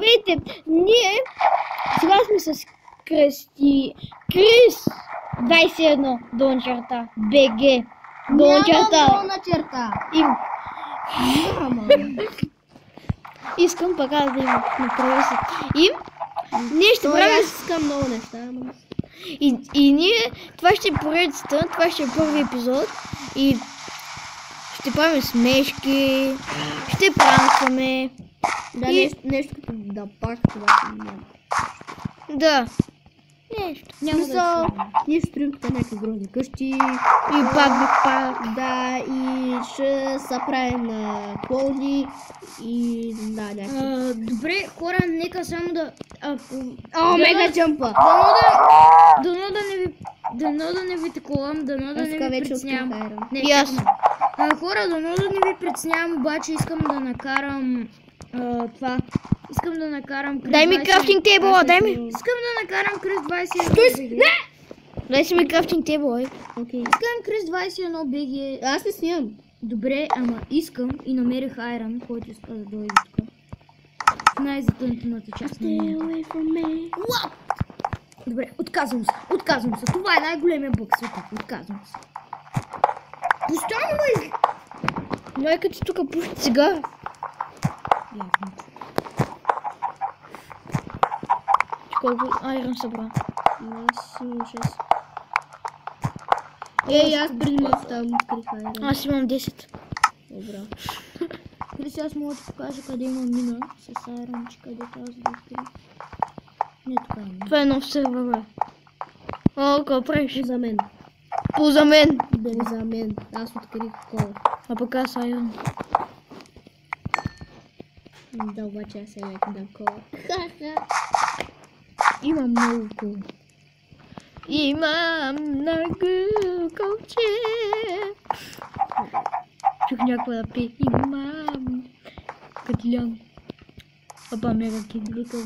Здравейте! Ние сега сме с Крис 21 долна черта БГ долна черта им. Искам пък аз да им направя се. И ние ще правим... искам много неща. И ние, това ще е поредицата, това ще е първи епизод. И ще правим смешки, ще пранкваме. Да, и... нещо като да пак това няма. Да. Нещо. Няма да ние ще строим тук някакви грозни къщи. И пак. Да, и ще се правим на клоуни и да, някакви. Добре, хора, нека само да... Мега джампа! Дано да не ви таковам, дано да не ви притеснявам. Ясно. Хора, дано да не ви притеснявам, обаче искам да накарам това. Искам да накарам Крис 21. Дай ми крафтинг тейбъла, дай ми. Искам да накарам Крис 21. Не! Дай си ми крафтинг тейбъла, Искам Крис 21 БГ. Аз не снимам. Добре, ама искам и намерих Айран, който иска да дойде тук. В най-затънтената част на минута. Добре, отказвам се. Това е най-големия бък в света. Отказвам се. Постоянно ме Майка ти тук пуши цигара. Колко айрон събра? Аз преди ме там открих айрон. Аз имам 10. Добре. Преди аз мога да покажа къде имам мина с айронче, къде аз да открих. Не, тук има. Това е нов сервер, бе. Какво правиш? За мен. За мен. За мен. Аз открих кола. А пък аз айрон. Да, обаче аз сега ти дам кола. Имам много кола. Имам много колче. Чух някаква да пи. Имам Катилян. Папа мега кит. Вика,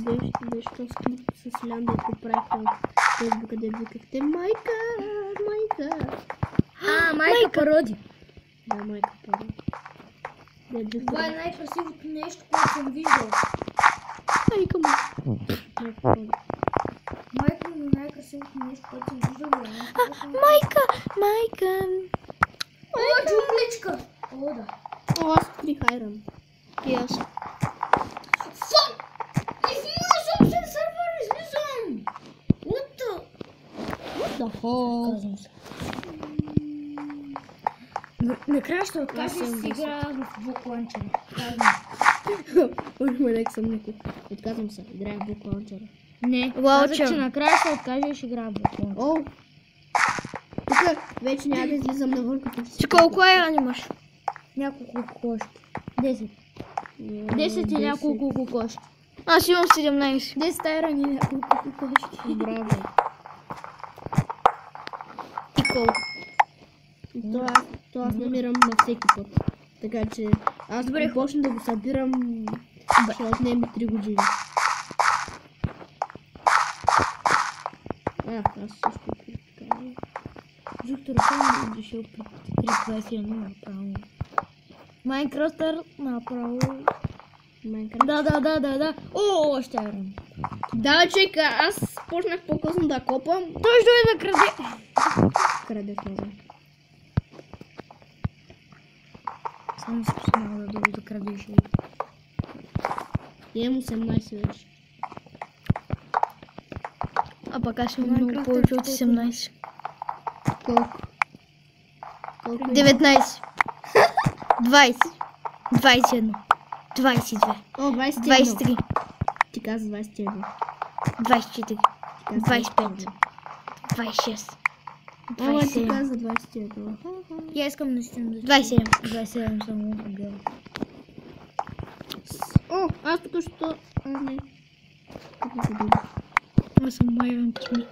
виж този клип с Лян да го правих в Facebook, къде викахте майка. Майка пароди. Да, майка пароди. Това е най-красивото нещо, което съм виждал. Майка му. Майка ми е най-красивото нещо, което съм виждал. Майка. О, джунгличка. О, да. Аз открих айрон. И аз. Фак! Измина собствен сервер, излизам! What the Казвам се. Накрая ще откажа и си играя в Block Launcher. Отказвам се, играя в Block Launcher. Не, казах, че накрая ще откажа и ще играя в Block Launcher. О! Тук вече няма да излизам навън като си. Ти колко айрон имаш? Няколко кокошки. 10. 10 и няколко кокошки. Аз имам 17. 10 айрон и няколко кокошки. Браво. И колко? То аз намирам на всеки път. Така че аз добре почна да го събирам, ще отнеме 3 години. Аз също прикарам. Доктор, съм дошъл при 21 направо. Майнкрафтър направо. Да. О, още айрон. Да, чека, аз почнах по-късно да копам. Той ще дойде да краде. Крадеш назад. Само си посмяла да дойде да крадеш. Имам 18 вече. А пък аз имам много повече от 17. Колко? 19. 20. 21. 22. О, 21. 23. Ти каза 21. 24. 25. 26. О, ти каза 21. Я искам наистина да... 27. 27 съм много бял. О, аз тук що... не. Аз съм майран косми.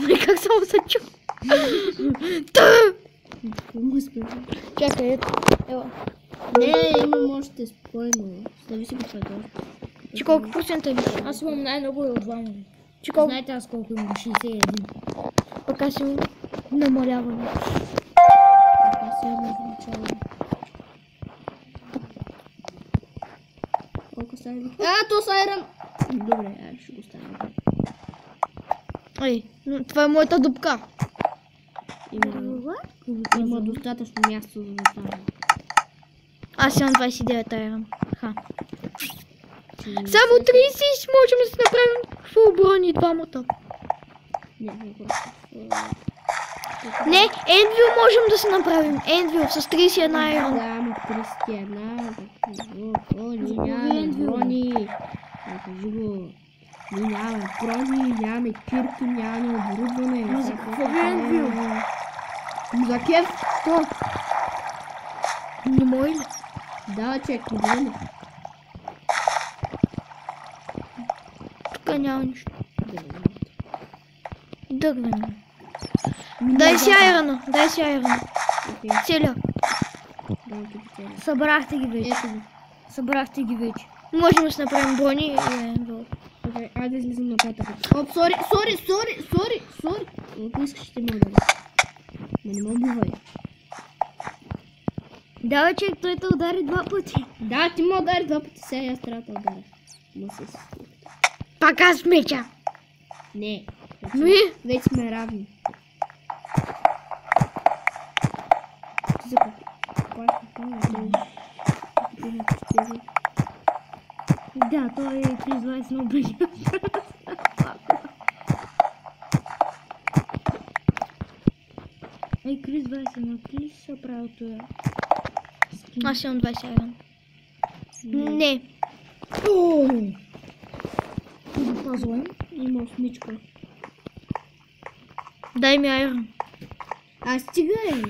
Ой, как само се чу? Чакай, ето. Ева. Не, имам още спокойно. Слави си го това. Че колко процента имаш? Аз имам най-много от двама. Че колко? Знаете аз колко имам? 61. Пък аз имам намаляване. Аз имам назначаване. Колко са айрон? То са айрон! Добре, ще го ставим. Ей, това е моята дупка. Има достатъчно място за да ставим. Аз имам 29 айрон. Само 30 можем да си направим фул брони двамата. Не, Енвил можем да си направим. Енвил с 31 айрон. Да, ама 31. Нямаме брони. Кажи го. Нямаме брони, нямаме кирки, нямаме оборудване. За какво ви Енвил? За кеф? Що? Не може ли? Да, чек, не бъде. Тук няма нищо. Дървено. Дай си айрона, дай си айрона. Целя. Събрахте ги вече. Събрахте ги вече. Можем да си направим брони и Енвил. Окей, айде излизам нататък. Оп, сори. Ако искаш ще ме удари. Не ме убивай. Да, бе, човек, той те удари 2 пъти. Да, ти ме удари 2 пъти, сега аз трябва да ударя. Пак аз меча. Не. Вече сме равни. Ти за какво? Да, той е 320 на оближа. Ей, Крис 20 на Крис ще прави това. Аз имам 20 айрон. Не. Запазвам. Има осмичка. Дай ми айрон. Стигай!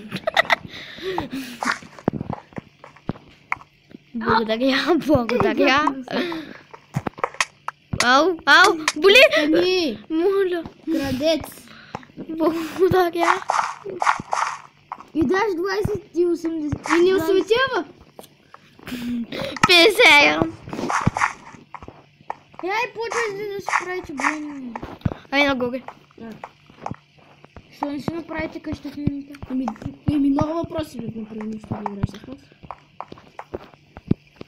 Благодаря. Ау, боли! Стани! Моля. Крадец! Благодаря. И даш 20 и 80. И не осветява! 50 айрон. Ай, почвайте да си правите брони. Ай, нагоре. Що не си направите къща в минута? Много въпроси да направим, ще ги играеш с нас.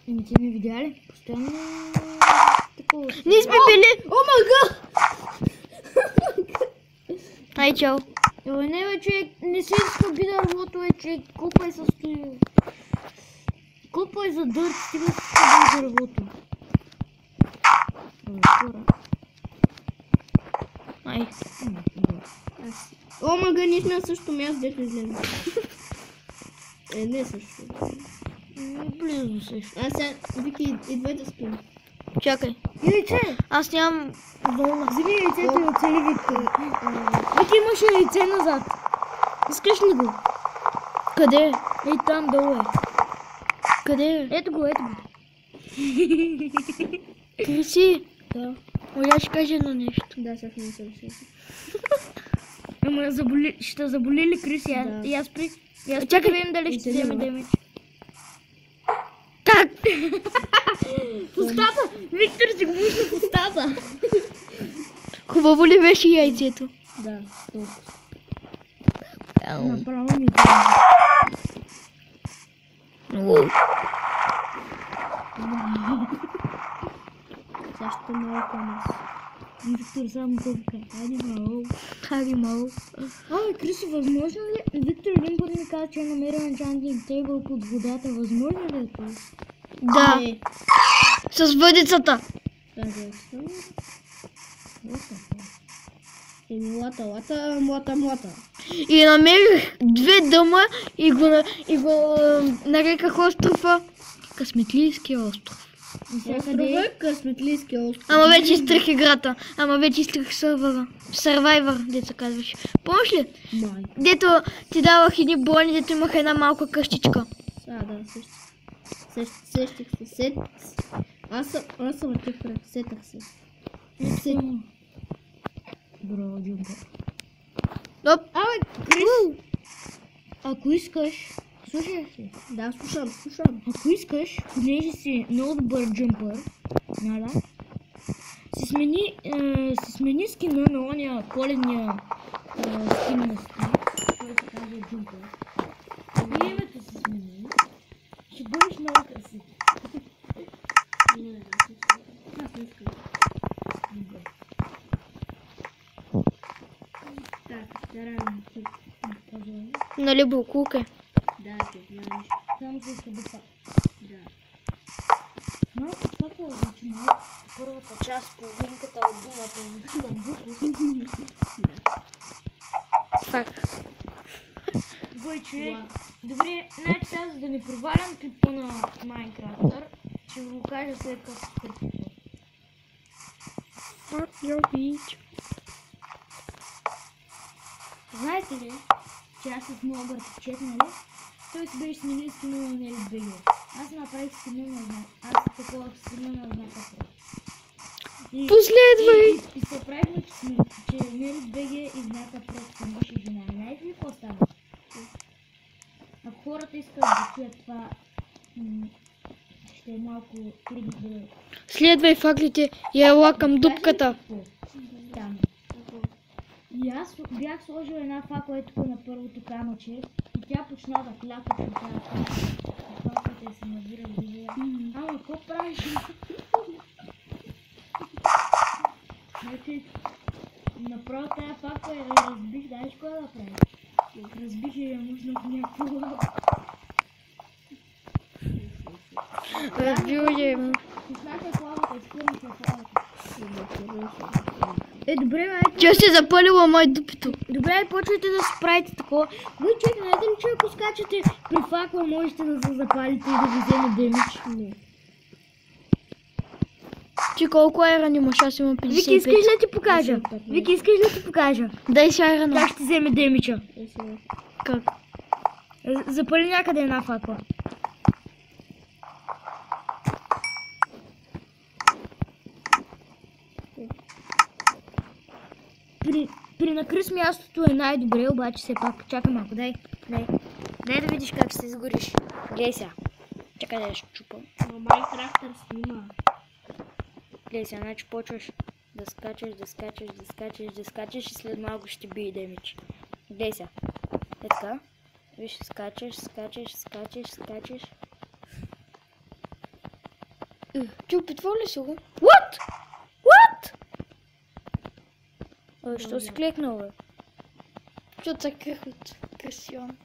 Ти ме видя ли? Постоянно такова. Ние сме били! О, мага! Ай, чао. Не, бе, човек, не си изхъби дървото, бе, човек. Колко е състояние? Колко е за дърт, стига си изхъби дървото. Ай. О, мага, ние сме на същото място, дето излезем. Не също. Близо също. Сега, Вики, идвай да спим. Чакай. Яйце! Аз нямам вълна. Вземи яйцето и оцели Виктор. Вики, имаше яйце назад. Искаш ли го? Къде? Ей, там долу е. Къде е? Ето го. Криси? Да. Оля ще каже едно нещо. Да, сега не се реши. Ама ще заболи ли Криси? Да. И аз при... Чакай да видим дали ще вземе демидж. Как? Пустата! Виктор си го мушна в устата. Хубаво ли беше яйцето? Да, Направо ми сега ще малко нас. Виктор само тъпка. Хари мало. Криси, възможно ли? Виктор един път ми каза, че е намерил енчантинг тейбъл под водата. Възможно ли е това? Да. С въдицата. Млата. И намерих 2 дъма и го нареках острова Късметлийския остров. Късметлийския остров. Ама вече изтрих играта. Ама вече изтрих сървъра. Survivor, дето казваш. Помниш ли? Дето ти давах едни брони, дето имах една малка къщичка. Да, сещах се. Аз съм отивка, сетах се. Браво, джумба. Абе, Крис! Ако искаш, слушаш ли? Да, слушам. Ако искаш, понеже си много добър джумпър, си смени скина на ония коледния скин на скин, който се казва джумпър. И името си смени, ще бъдеш много красив. Нали буклук е? Да, тук няма нищо. Само се изхъби това. Да. Малко това значи малко първата част, половинката от думата буклук. Факт. Бойче, добре, значи сега за да не провалям клипа на Майнкрафтър, ще го кажа след като скърпи. Fuck your bitch. Знаете ли, че аз с моя братовчет, нали? Той си беше сменил скина на NLBG. Аз направих скина на знака. Аз такова скина на знака Pro. Последвай! И се правихме, че NLBG и знака Pro са мъж и жена. Знаете ли какво става? Ако хората искат да чуят това, ще е малко трудно да... Следвай факлите и ела към дупката. Там. И аз бях сложил една факла тук на първото камъче и тя почна да кляка по тази факла. Факлата се навира в дивия. Ама, какво правиш? Значи, направо тая факла я разбих, знаеш кой да правиш? Разбих и я мъжна в някакво лава. Разбил я. Пуснаха клавата и скърнаха факлата. Добре, айде. Че си запалила мой дупито. Добре, почвайте да се правите такова. Вие човек, знаете ли, че ако скачате при факла, можете да се запалите и да ви вземе демидж? Не. Ти колко айран имаш? Аз имам 55. Вики, искаш ли да ти покажа? Вики, искаш ли да ти покажа? Дай си айрана. Как ще вземе демиджа? Как? Запали някъде една факла. При накръс мястото е най-добре, обаче все пак чакай малко, дай да видиш как ще се изгориш. Гледай сега. Чакай да я щупам. Но Майнкрафтър снима. Гледай сега, значи почваш да скачаш и след малко ще бие демидж. Гледай сега. Е така. Виж, скачаш. Ти опитвал ли си го? What? Що си клекнал, бе? Защото се крих от красион.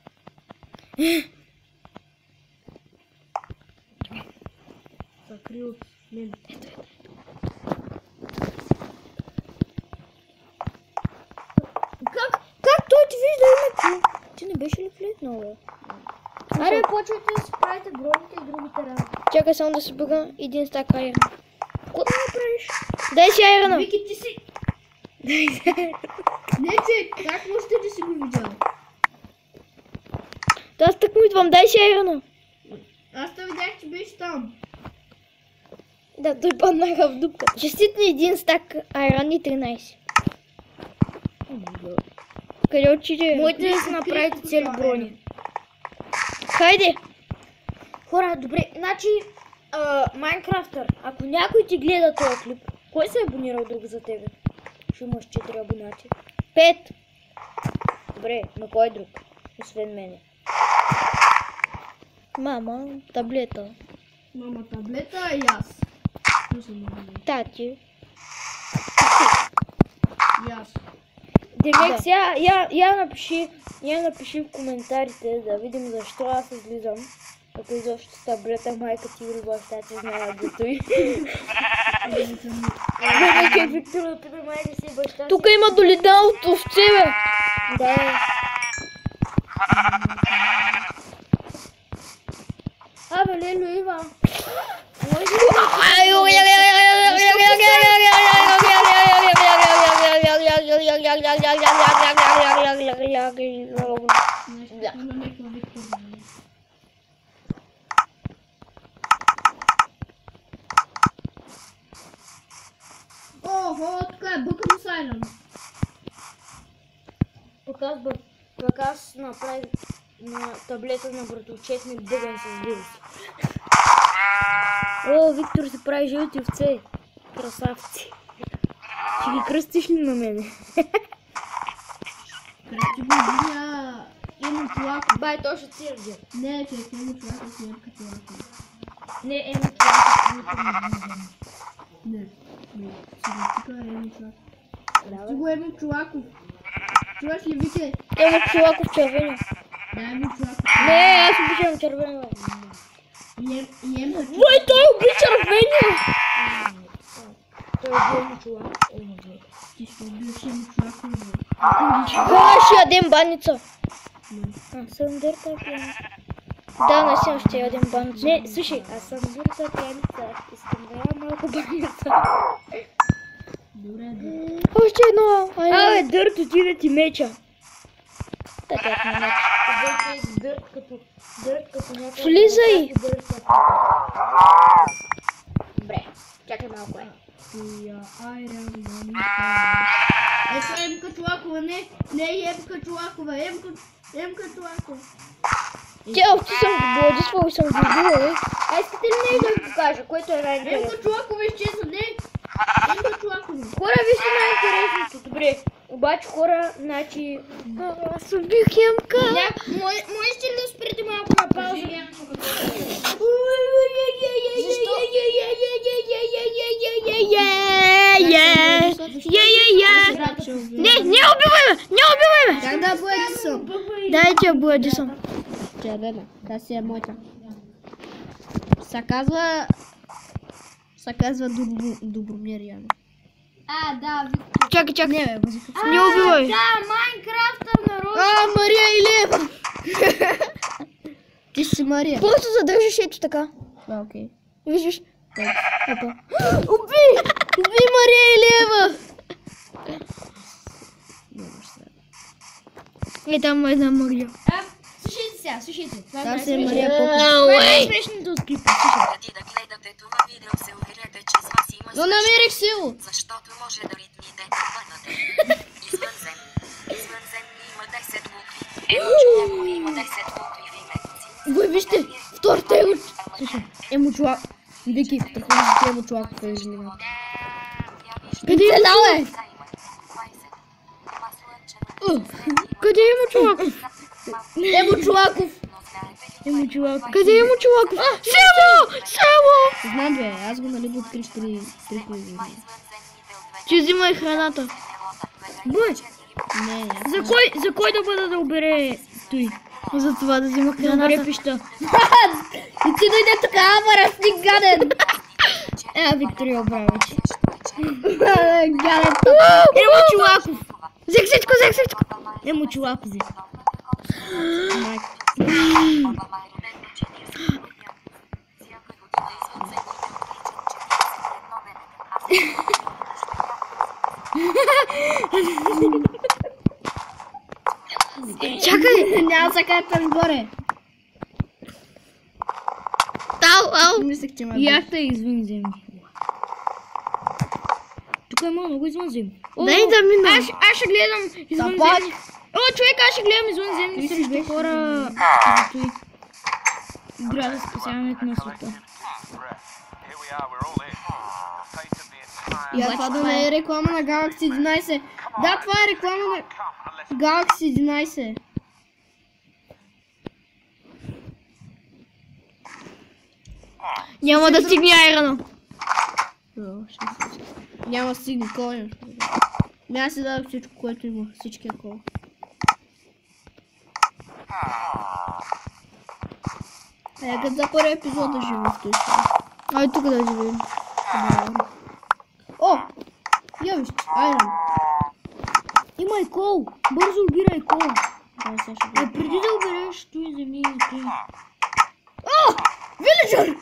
Закри от мен. Как той ти вижда името? Ти не беше ли клекнал, бе? Аре, почвайте да си правите броните и другите работи. Чакай само да си бъга един стак айран. Какво да направиш? Дай си айрана. Вики, ти си... Не, човек, как можете да си го видял? Да, аз так му идвам, дай си айрана. Аз те видях, че беше там. Да, той паднаха в дупка. Честит ми един стак айран и 13. Къде отиде? Можете да си направите цели брони. Хайде! Хора, добре, значи Майнкрафтър, ако някой ти гледа този клип, кой се е абонирал друг за тебе? Ще имаш 4 абонати. 5. Добре, но кой друг? Освен мене. Мама, таблета. Мама, таблета и аз. Тати. И аз. Демек, Сега, я напиши в коментарите да видим защо аз излизам. Ако изобщо с таблета майка ти или баща ти знаят да той. Нека Виктор да пита майка си и баща си. тук има долида от овце, бе. Да. Абе, Лело, Ива. Охо, тук е бъкъм сайран. Пък аз направих на таблета на братовчет ми бъган с вирус. О, Виктор се прави жълти овце. Красавци. Ще ги кръстиш ли на мене? Кръсти го видя Емо Чулаков. Бай, то ще ти ръдя. Не, че Емо Чулаков не е като Чулаков. Не, Емо Чулаков. Не, сега тук е Емо Чулаков. Кръсти го Емо Чулаков. Чуваш ли, Вите? Емо Чулаков червения. Дай ми чувак. Не, аз обичам червено. Ем Ой, той уби червения! Той уби чувак. ти ще убиеш ем чувак. Ще ядем баница. Съм дърта пияница. Да, наистина ще ядем баница. Не, слушай, аз съм дърта пияница. Искам да ядам малко баница. Добре. Още едно. Абе, дърт, отида ти меча. Така е на меч. Дърт като някакъв. Влизай! Добре, чакай малко е. Ето емка чувакова, не емка чувакова, емка чувакова. Тя овци съм гладисвал и съм гладила, бе. А искате ли не да ви покажа, което е най-интересно? Емка чувакова изчезна, не! Емка чувакова. Хора, вижте най-интересното. Добре, обаче хора, значи... Аз убих Емка. Можете ли да спрете малко на пауза? Не убивай ме! Как да Бладисъм? Дайте я Бладисъм. Червена, да си е моята. Са казва Добромир Яно. Да, чакай. Не, бе, не убивай. Да, Майнкрафтър народ. Мария Илиева! Ти си Мария. Просто задържаш ето така. Окей. Виждаш? Ето. Уби Мария Илиева! Е, там една Мария. Слушайте сега, слушайте. Там си е Мария Попа. Това е най-смешното от клипа. Преди да гледате това видео, се уверете, че с вас има Но намерих сило! защото може да ритмите паднате. Извънземни има 10 букви. Емочуако има 10 букви в името си. Вы вижте, втората е Слушай, Емочуак. Вики, тръхвам за Емочуаков е измина. Къде е лале? Къде е Емочуаков? Емочуаков! Къде е Емочуаков? Село! Знам бе, аз го нали го открих 3 години. Че взимай храната. Бъй! Не, За кой да бъда да обере той? За това да взима храната. Пища. И ти дойде така, мръсник гаден! Виктория Обравич. Гаден! Емочуаков! Взех всичко! Емочуаков взе. Чакай! Няма са къде там горе. Ау! Мислех, че ме Яхта извънземни. Тук има много извънземни. Дай да мина. Аз ще гледам извънземни. О, човек, аз ще гледам извънземни срещу хора. Игра за спасяването на света. Я това да не е реклама на Galaxy 11. Да, това е реклама на Galaxy 11. Няма да стигне Айрана. Няма да стигне коня. Аз си дадох всичко, което имах. Всички кола. Като за първи епизод да живем в този. Ай, тук да живеем. О! Я виж, Айран. Има и кол. Бързо обирай кол. Да, Преди да обереш той земи и той. О! Вилиджър!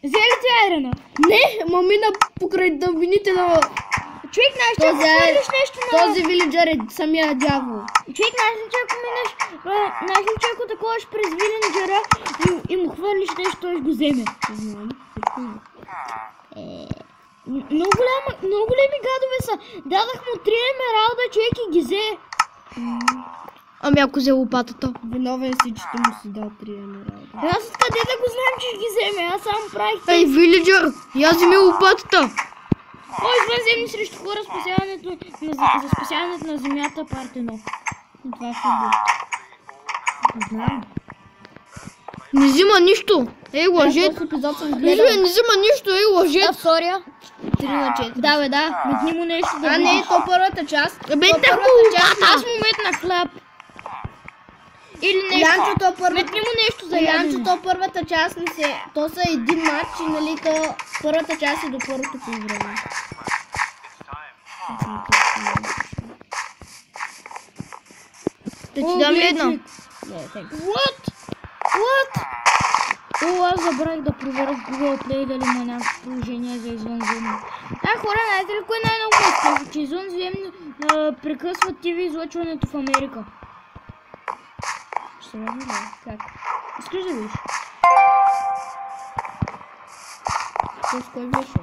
Взели ти Айрана? Не, ма мина покрай дълбините на... Човек, знаеш ли, ако хвърлиш нещо на... Този вилиджър е самия дявол. Човек, знаеш ли, че ако минеш... Знаеш ли, че ако таковаш през вилиджъра и му хвърлиш нещо, той ще го вземе? Знам. Много големи гадове са. Дадах му 3 емералда, човек и ги взе. Ами ако взе лопатата? Виновен си, че му си дал 3 емералда. Аз откъде да го знаем, че ще ги вземе? Аз само правих... Ей, вилиджър! Я вземи лопатата! О, извънземни срещу хора, за спасяването на земята, Партено. Това ще бъде. Знам. Не взима нищо! Ей, лъжет! Не взима нищо, ей, лъжет! Втория? 3 на 4. Да, бе, да. Метни му нещо да А, не, то първата част. Бе, То тъпо първата част. аз му метна хляб. Или нещо. Янчото първо. Метни му нещо за Янчото първата част не се... То са един матч и нали то първата част е до първото по време. Да ти дам ли едно? What? О, аз забравих да проверя в Google Play дали има някакво приложение за извънземни. Хора, знаете ли кое най-много ме изказва? Че извънземни прекъсват ТВ излъчването в Америка. Ще видя ли? Как? Искаш да видиш? С кой беше?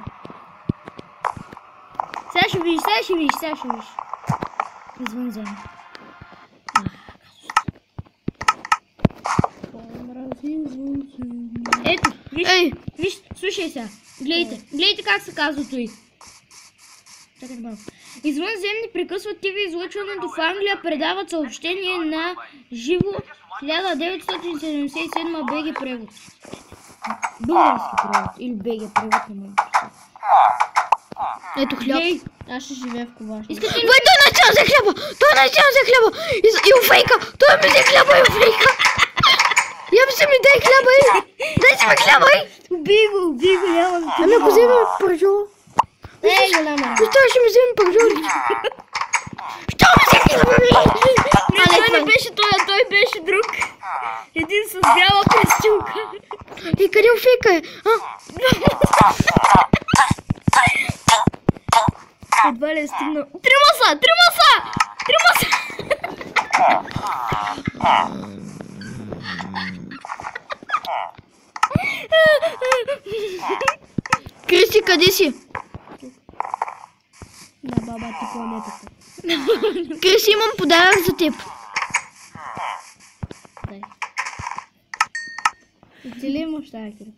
Сега ще видиш. Извънземни. Ето, виж, слушай сега. Гледайте как се казва той. Чакай малко. Извънземни прекъсват ТВ излъчването в Англия, предават съобщение на живо 1977 БГ превод. Български превод или БГ превод, не мога. Ето хляб. Аз ще живея в Коваш. Той наистина взе хляба! И офейка! Той ми взе хляба и офейка! Я би се ми дай хляба и! Дай си ме хляба и! Убий го, няма да. Ами ако вземе пържола. Защо ще ми вземе пържола? Що ми взе хляба и? Той не беше той беше друг. Един с бяла престилка. И къде офейка е? Едва ли е стигнал. Трима са! Кристи, къде си? Да, баба, ти планетата. Кристи, имам подарък за теб. Дай. Ти ли имаш тая, Кири?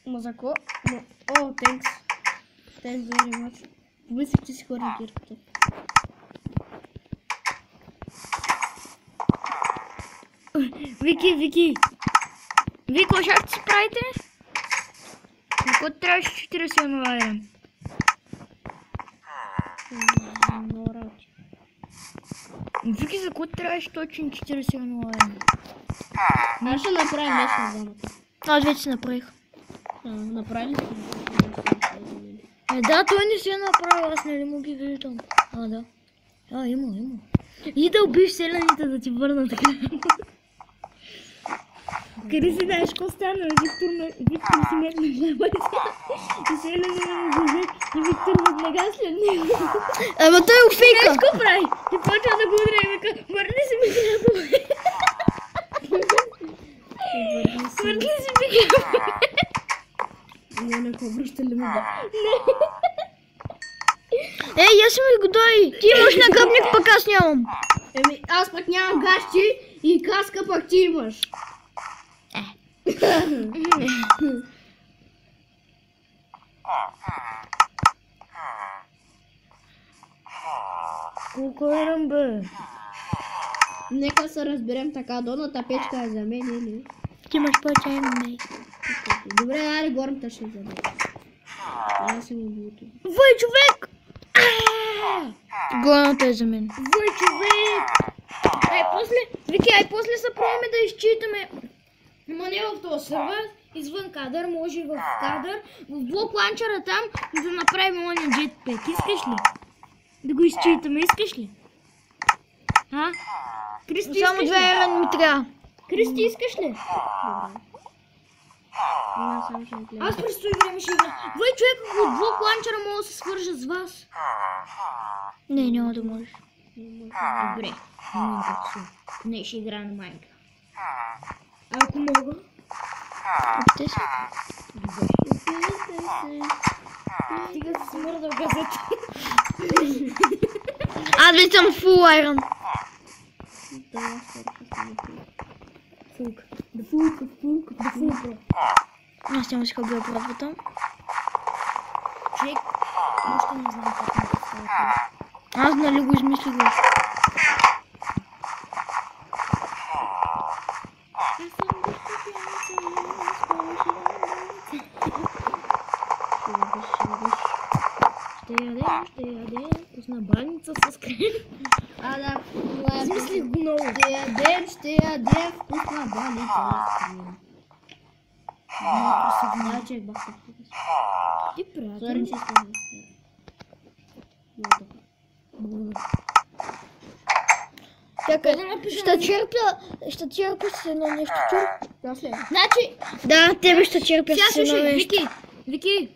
Мазако? О, thanks. Thanks very much. Висих, че си хвърли кирката. Вики! Вие какво ще си правите? На кой трябваше 40 януаря? Вики, за кой трябваше точно 40 януаря? Аз ще направим нещо за замъка. Аз вече си направих. Направи ли? Да, той не си е направил, аз не му ги виждам. Да. Има. И да убиш селените да ти върнат така. Къде си знаеш какво стана? Виктор си метна хляба и селените му го взе и Виктор веднага след него. Ама той офейка! Знаеш какво прави? И почва да го удря и вика, върни си ми хляба. Върни си ми хляба. Не, какво връща ли ме? Ей, я си ми го дай! Ти имаш нагъбник, пък аз нямам. Еми, аз пък нямам гащи и каска пък ти имаш. Колко е ръмбе? Нека се разберем така, долната печка е за мен или? Ти имаш повече имей. Добре, айде горната ще вземе. Аз си му бути. Вой, човек! Горната е за мен. Вой, човек! Ай, после се правиме да изчитаме. Ма не в този сервер, извън кадър, може и в кадър. В блок ланчера там да направим оня jetpack. Искаш ли? Да го изчитаме, искаш ли? Кристи, Само искаш 2 ли? евро ми трябва. Кристи, искаш ли? Аз през това време ще игра. Вой, човек, от блок ланчера мога да се свържа с вас. Не, няма да можеш. Добре, не ме интересува. Не, ще игра на Майнкрафт. Ако мога? Опитай се. Стига се смърда в газета. Аз вече съм full iron. Фулка. Аз няма си ходя обратно там. Човек, още не знам как да става. Аз нали го измислих. Ще яде. Пусна баница с крем. Да, това е. Измислих го много. Ще ядем вкусна баница. Чек бахта. Ти приятел. Сори, че искам. Чакай, ще черпя с едно нещо. Значи, Да, тебе ще черпя сега с едно слушай, нещо. Вики,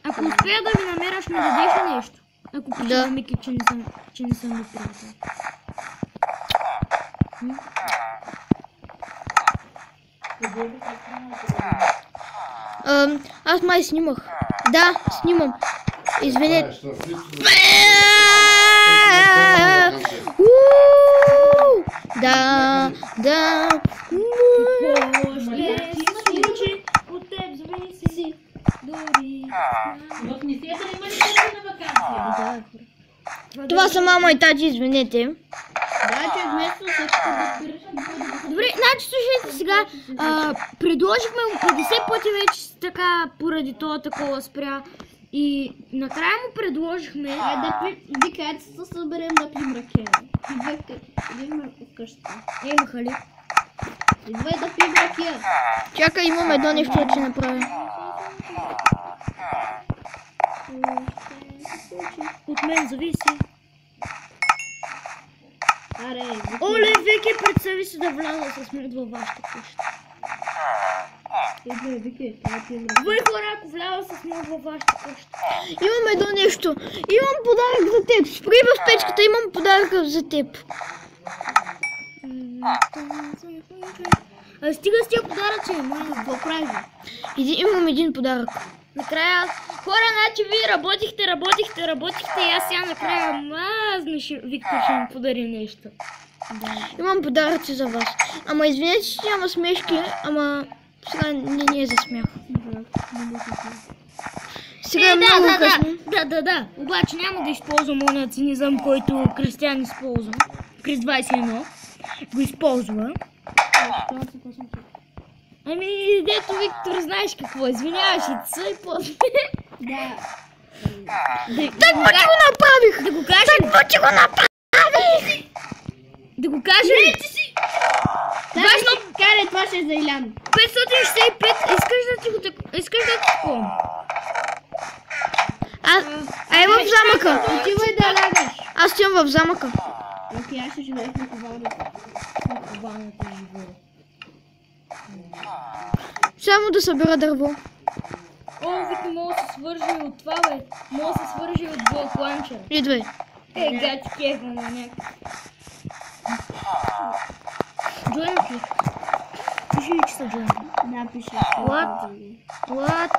ако успея да ми намеря, ще ми дадеш ли нещо? Ако пиша Да. на Мики, че не съм ви приятел. Аз май снимах. Да, снимам. Извинете. Уу! Да. От теб зависи дори. В Нисията има ли на вакансия? Това са мама и тати, извинете. Да, че вместо всичко да спираш. Добре, значи слушайте сега, предложихме му 50 пъти вече така, поради това такова спря. И накрая му предложихме... Вика, айде се съберем да пием ракия. Идваме в къщата. Имаха ли? Идвай да пием ракия. Чакай, имам едно нещо да ти направя. От мен зависи. Аре, Оле, Вики, представи си да вляза с мен във вашата къща. идвай, Вики, да пием ракия. Вой хора, ако вляза с мен във вашата къща. Имам едно нещо. Имам подарък за теб. Спри в печката, имам подарък за теб. Стига с тия подаръци, моля, какво правиш? Имам един подарък. Накрая, хора, значи вие работихте и аз сега накрая мазнеш Виктор ще ми подари нещо. Имам подаръци за вас. Ама извинете, че няма смешки, ама сега не е за смях. Сега е много късно. Да. Обаче няма да използвам оня цинизъм, който Кристиан използва. Крис 21 го използва. Ами, дето Виктор, знаеш какво, извиняваш и цъй после. Да. Тъкмо, че го направих! Да го кажем? Тъкмо, че го направих! Да го кажем? Не, ти си! Важно! Карай, това ще е за Илян. 565, искаш да ти такова? Ай в замъка! Отивай да лягаш. Аз отивам в замъка. Окей, аз ще живея в наковалната. Наковалната живее. Само да събера дърво. О, Вики, мога да се свържи от това, бе. Мога да се свържи от блок ланчера. Идвай. Гати кеха на някакъв. Джойнът ли? Пиши ли, че са джойнът? Да, пише. What?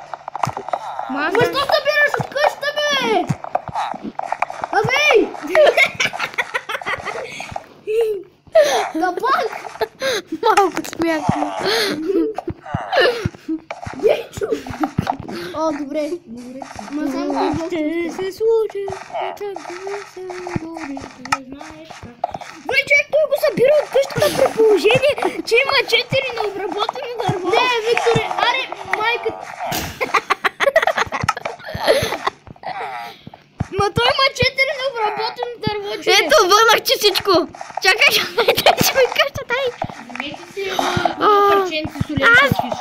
Мазда? Защо събираш от къща, бе? Абей! Капак! Малко смяхме. О, добре. Ма само Ще се случи, знаеш. Бе, човек, той го събира от къщата при положение, че има 4 необработено дърво. Не, Викторе, аре, майка. Ма той има 4 необработено дърво, човек. Ето, върнах ти всичко. Чакай, дай си ми къща, дай. Вземете си парченце солен фиш.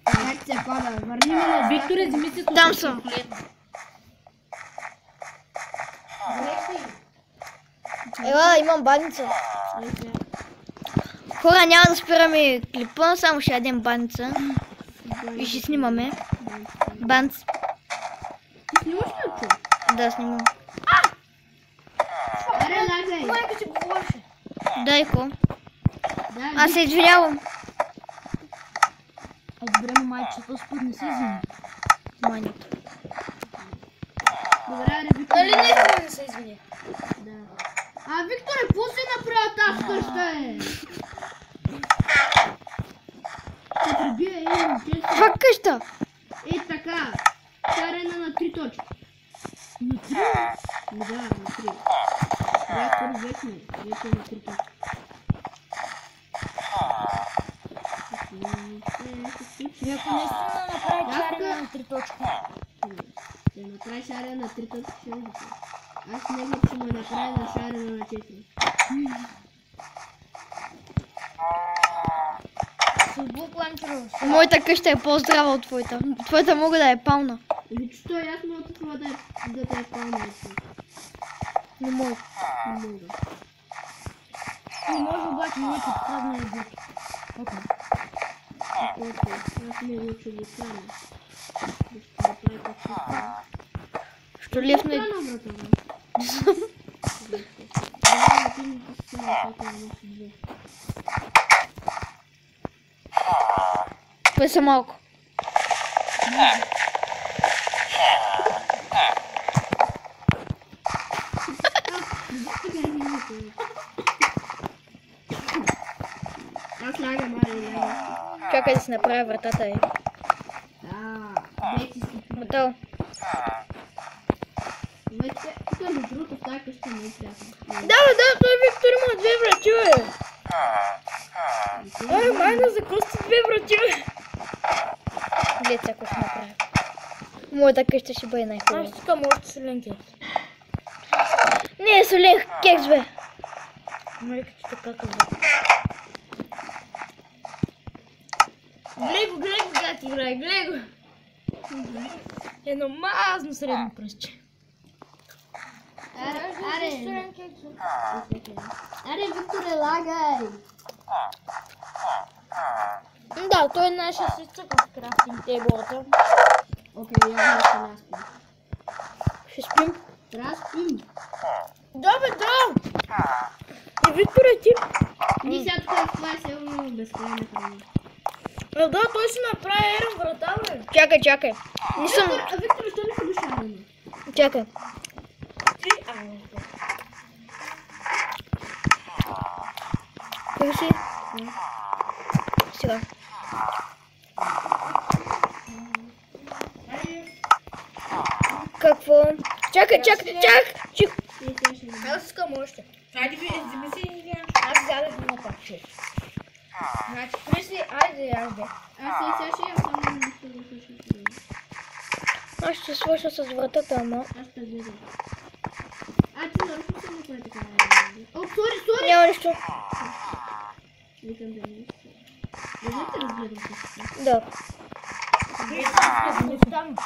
как се пада. Върни ме на Викторе, вземи си Там съм. Ела, имам баница. Хора, няма да спираме клипа, само ще ядем баница. И ще снимаме. Банц. Снимаш ли ти? Да, снимам. Аре, лагай. Майка ти говореше. Дайко. Да, Аз се извинявам. Добре, но майчето спод не се извини. Манято. добре, аре, Викторе. Дали наистина не се извини? Да. А, Викторе, какво си направил тази къща, е? Ще прибие, често. Каква къща? Така. Шарена на 3 точки. На 3? Да, на 3. Реактор вече е на 3 точки. И ако наистина направи чарена на 3 точки. Ще направи шарена на 3 точки, ще видите. Аз него ще ме направя на шарена на 4. Моята къща е по-здрава от твоята. Твоята мога да е пална. Що аз мога това да те е пълна. Не мога. Не мога. Не може обаче не ти падне да бъде. Окей, аз не научи да стане. Да прави какво. Що левна... Странно, брата, бе. Това са малко. Аз лягам, аре, лягам. Чакай да си направя вратата и... Вече си. Готово. Вече, тук между другото в тази къща не е приятно. Да, той Виктор има две врати, бе. Ай, майна, за кости две врати, бе. Глед, ако ще направя. Моята къща ще бъде най-хубава. Аз искам още солен кекс. Не, солен кекс, бе. Майка ти така казва. Гледай го как играе, гледай го. Едно мазно средно пръстче. Аре, Викторе, лагай! Да, той е нашия си цъкъв крафтинг тейблата. Окей, я не ще наспим. Ще спим. Трябва да спим. Да, бе, да. Викторе, ти. Ние сега тук в това е сигурно безкрайна храна. Да, той си направи ерен врата, бе. Чакай. Не съм... Викторе, що не ходиш арена? Чакай. Ти, Къде си? Сега. Какво? Чакай! Аз искам още. Айде ви, вземи си и аз взядах на парче. Значи, Криси, айде язде. Аз сега ще я само не ще да слушам. Аз ще свърша с вратата, ама... Аз ще гледам. Ти наруши се направи така. О, сори! Няма нищо. Викам да не се. Да не те разгледам също. Да. Не стам.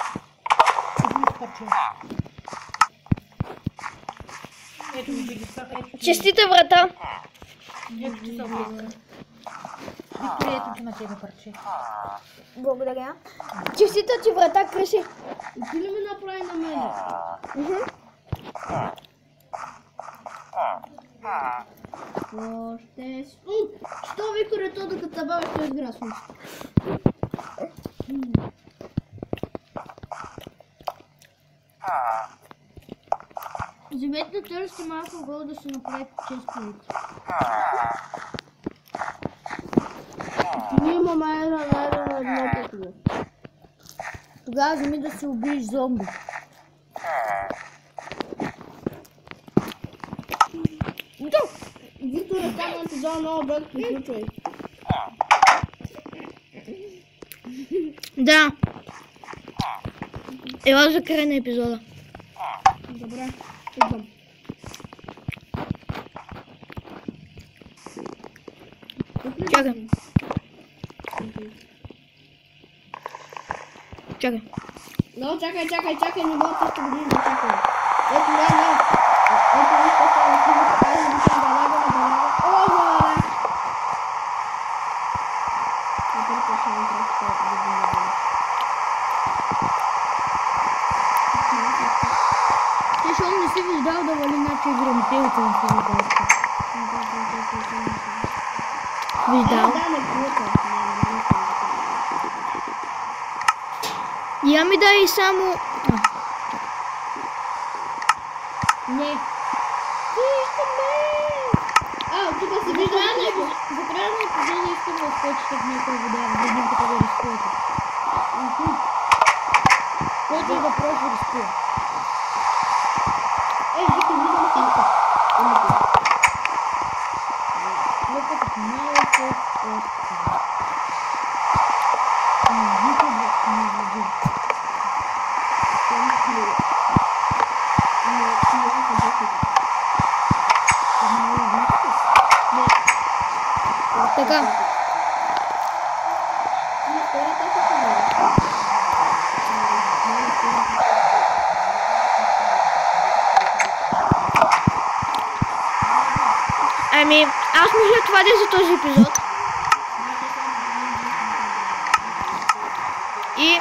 Ето ми ги са, ето. Честита врата. Ето ти са влиза. Виктория, ето ти на тебе парче. Благодаря. Честита ти врата, Криси. И ти ли ми направи на мене? Още... Що, Викторе, то докато забавя ще изгра слушай. Вземете да търсите малко гол да се направи често. Ние имаме една такива. Тогава вземи да се убиеш зомби. Викторе, там е сезон много бързо приключвай. Да. Ела за край на епизода. Добре, идвам. Чакай. Но, чакай, не мога да години да чакай. Ето, не. Ето, вижте се, на физика, айде да викам да лагаме. О, да! Ето, почвам просто да видим. Ти шо не си виждал да вали наче грамотелите на физика? Виждал? Да, не плюка. Я ми дай само... Не. Тук се вижда. За края на епизода искам да скочите в някоя вода, в градинката да рискувате. Който и да просто рискува. Викам, тук. Леката в малко остава. Никога не води. Така. Ами, аз мисля това да е за този епизод. И